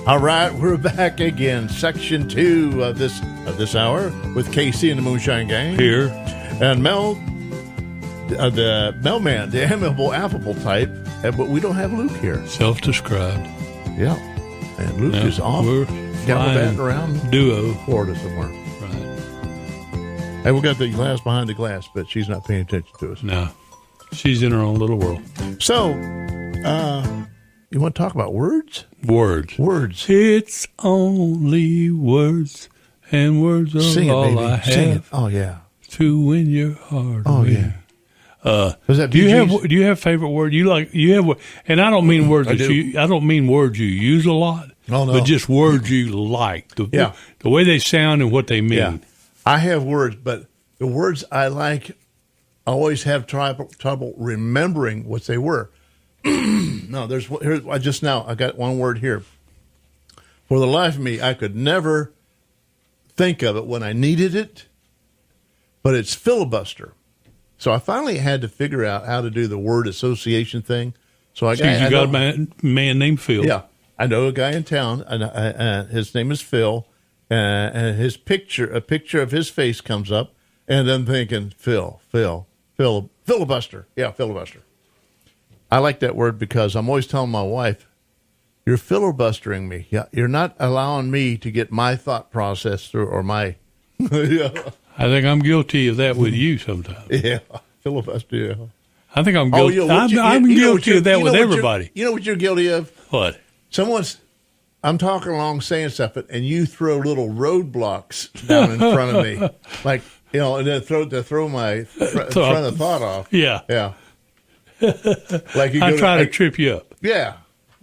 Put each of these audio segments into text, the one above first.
All right, we're back again. Section 2 of this hour with Casey and the Moonshine Gang. Here. And Mel, the mailman, the amiable, affable type. But we don't have Luke here. Self-described. Yeah. And Luke is off. We're gallivanting around duo. Florida somewhere. Right. And we got the glass behind the glass, but she's not paying attention to us. No. She's in her own little world. So, you want to talk about words? Words. Words. It's only words, and words are Sing it, all baby. I have Sing it. Oh, yeah. to win your heart. Oh, away. yeah. Do you have favorite word you like? You have, and I don't mean words I don't mean words you use a lot. Oh, no. But just words you like. The way they sound and what they mean. Yeah. I have words, but the words I like, I always have trouble remembering what they were. No, I got one word here. For the life of me, I could never think of it when I needed it, but it's filibuster. So I finally had to figure out how to do the word association thing. So you got a man named Phil. Yeah, I know a guy in town, and his name is Phil, and a picture of his face comes up, and I'm thinking, filibuster. Yeah, filibuster. I like that word because I'm always telling my wife, you're filibustering me. Yeah, you're not allowing me to get my thought process through or my. Yeah. I think I'm guilty of that with you sometimes. Yeah, filibuster. Yeah. I think I'm guilty. I'm guilty of that with everybody. You know what you're guilty of? What? I'm talking along saying stuff, and you throw little roadblocks down in front of me, like and then throw my front of thought off. Yeah, yeah. Like I try to trip you up. Yeah.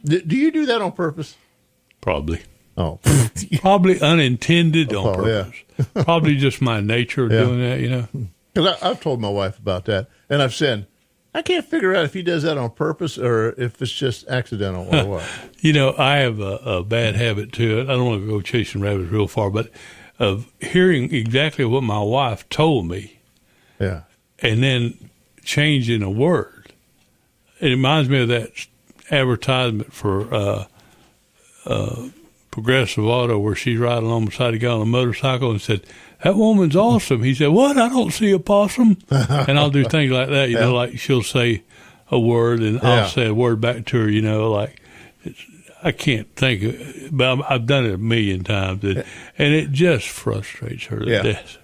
Do you do that on purpose? Probably. Oh. Probably unintended on purpose. Yeah. Probably just my nature of doing that, you know. Because I've told my wife about that, and I've said, I can't figure out if he does that on purpose or if it's just accidental or what. You know, I have a bad habit too. I don't want to go chasing rabbits real far, but of hearing exactly what my wife told me. Yeah. And then changing a word. It reminds me of that advertisement for Progressive Auto where she's riding along beside a guy on a motorcycle and said, that woman's awesome. He said, what? I don't see a possum. And I'll do things like that, you know, like she'll say a word and I'll say a word back to her, you know, like I can't think of it, but I've done it a million times. And it just frustrates her to death.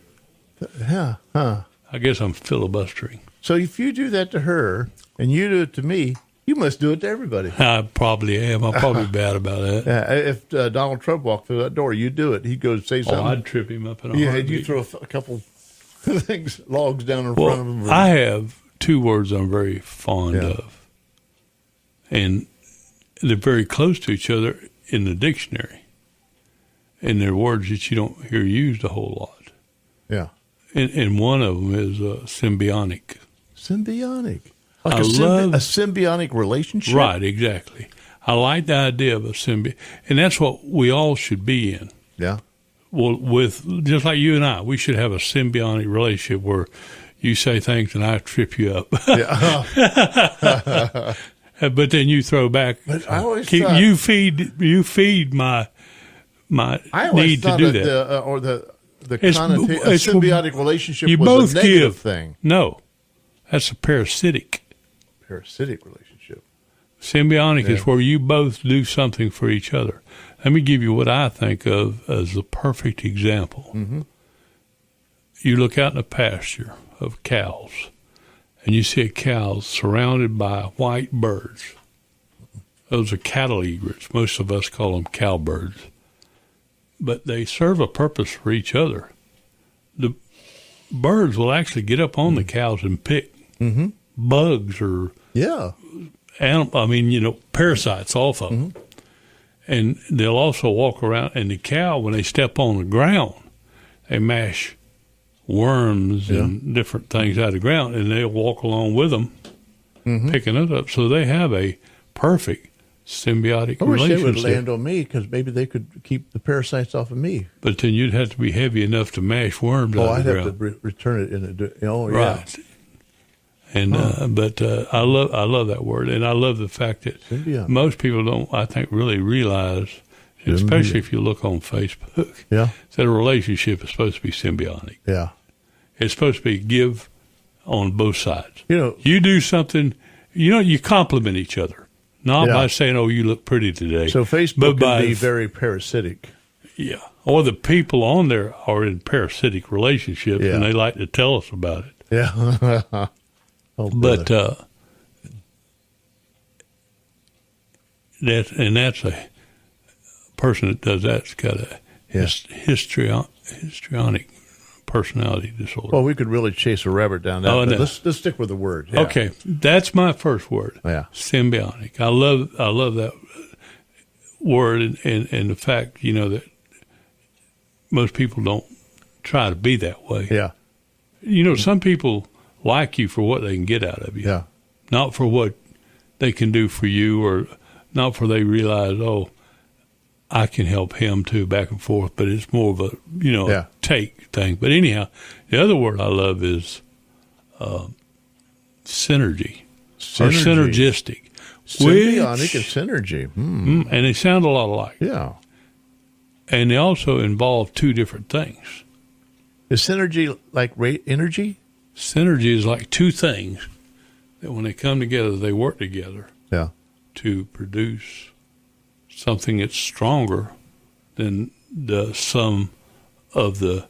Yeah. Huh. I guess I'm filibustering. So if you do that to her and you do it to me, you must do it to everybody. I probably am. I'm probably bad about that. Yeah, if Donald Trump walked through that door, you do it. He'd go say something. Oh, I'd trip him up in a heartbeat. You throw a couple things, logs down in front of him. I have two words I'm very fond of, and they're very close to each other in the dictionary, and they're words that you don't hear used a whole lot. Yeah. And one of them is symbiotic. Symbiotic. Like a symbiotic relationship? Right, exactly. I like the idea of a symbiote, and that's what we all should be in. Yeah. Well, just like you and I, we should have a symbiotic relationship where you say things and I trip you up. Yeah. But then you throw back. But I always thought, you feed my need to do that. The connotation, a symbiotic relationship you was both a negative give. Thing. No, that's a parasitic relationship. Symbiotic is where you both do something for each other. Let me give you what I think of as the perfect example. Mm-hmm. You look out in a pasture of cows, and you see a cow surrounded by white birds. Those are cattle egrets. Most of us call them cowbirds. But they serve a purpose for each other. The birds will actually get up on the cows and pick bugs or parasites off of them. And they'll also walk around, and the cow, when they step on the ground, they mash worms and different things out of the ground, and they'll walk along with them, picking it up. So they have a perfect symbiotic relationship. I wish they would land on me because maybe they could keep the parasites off of me. But then you'd have to be heavy enough to mash worms out of the ground. I'd have to return it in a right. And but I love that word, and I love the fact that most people don't, I think, really realize especially if you look on Facebook. Yeah. That a relationship is supposed to be symbiotic. Yeah. It's supposed to be give on both sides. You do something, you compliment each other, not by saying, "Oh, you look pretty today." So Facebook can be very parasitic. Yeah. Or the people on there are in parasitic relationships, and they like to tell us about it. Yeah. But that's a person that does that's got a histrionic personality disorder. Well, we could really chase a rabbit down that. No. Let's stick with the word. Yeah. Okay, that's my first word. Yeah, symbiotic. I love that word, and the fact that most people don't try to be that way. Yeah, some people like you for what they can get out of you. Yeah, not for what they can do for you, or not for they realize, oh, I can help him too, back and forth. But it's more of a take thing. But anyhow, the other word I love is synergy. Or synergistic. Symbiotic and synergy. And they sound a lot alike. Yeah. And they also involve two different things. Is synergy like energy? Synergy is like two things that when they come together, they work together to produce something that's stronger than the sum of the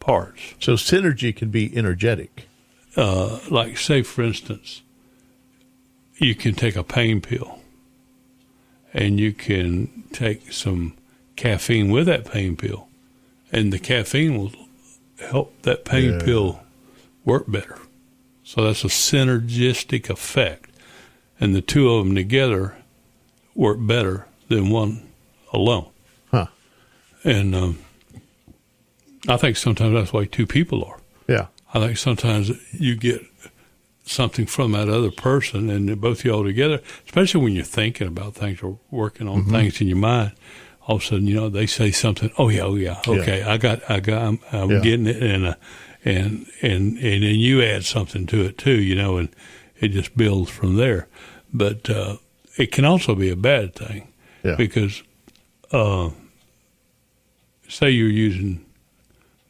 parts. So synergy can be energetic. Like, say, for instance, you can take a pain pill and you can take some caffeine with that pain pill, and the caffeine will help that pain pill work better. So that's a synergistic effect. And the two of them together work better than one alone. Huh. And I think sometimes that's why two people are. Yeah. I think sometimes you get something from that other person, and both of y'all together, especially when you're thinking about things or working on things in your mind, all of a sudden, they say something. Oh yeah, okay, I'm getting it, and then you add something to it too, and it just builds from there. But it can also be a bad thing because, say you're using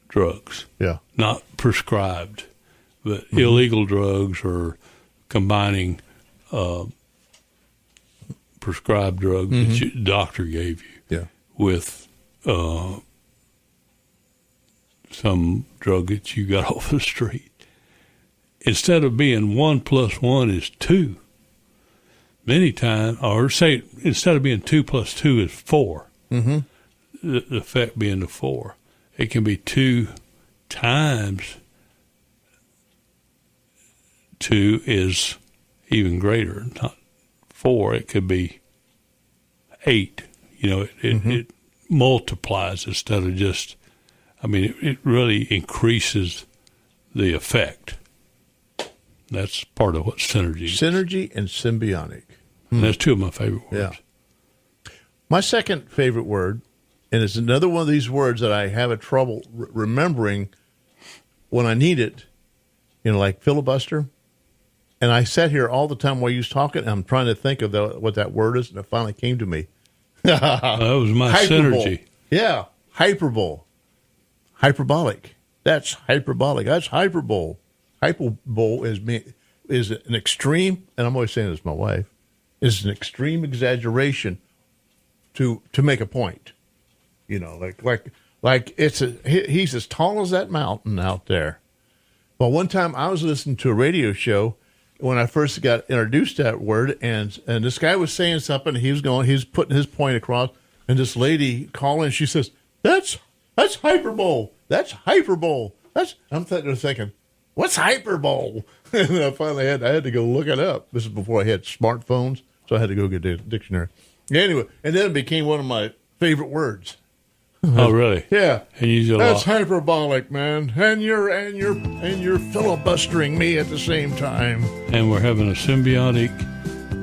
drugs, not prescribed, but illegal drugs, or combining prescribed drugs that your doctor gave you with some drug that you got off the street. Instead of being 1 + 1 is 2, many times, or say instead of being 2 + 2 is 4, the effect being the 4, it can be 2 times 2 is even greater. Not 4, it could be 8. It multiplies instead of just, it really increases the effect. That's part of what synergy is. Synergy and symbiotic. And that's two of my favorite words. Yeah. My second favorite word, and it's another one of these words that I have a trouble remembering when I need it, like filibuster. And I sat here all the time while you was talking, and I'm trying to think of what that word is, and it finally came to me. That was my hyperbole. synergy. Yeah, hyperbole. Hyperbolic. That's hyperbolic. That's hyperbole. Hyperbole is an extreme, and I'm always saying this to my wife, is an extreme exaggeration to make a point. Like he's as tall as that mountain out there. Well, one time I was listening to a radio show when I first got introduced to that word, and this guy was saying something. He was putting his point across, and this lady calling, she says, "That's hyperbole. That's hyperbole. I'm thinking, what's hyperbole?" And I finally I had to go look it up. This is before I had smartphones, so I had to go get a dictionary. Anyway, and then it became one of my favorite words. Oh, really? Yeah. And you use it a That's lot. hyperbolic, man. And you're filibustering me at the same time. And we're having a symbiotic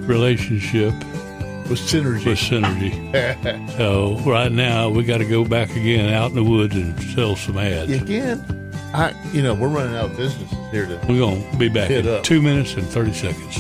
relationship With synergy. So right now we got to go back again out in the woods and sell some ads. Again, we're running out of businesses here to We're going to be back Hit in up. 2 minutes and 30 seconds.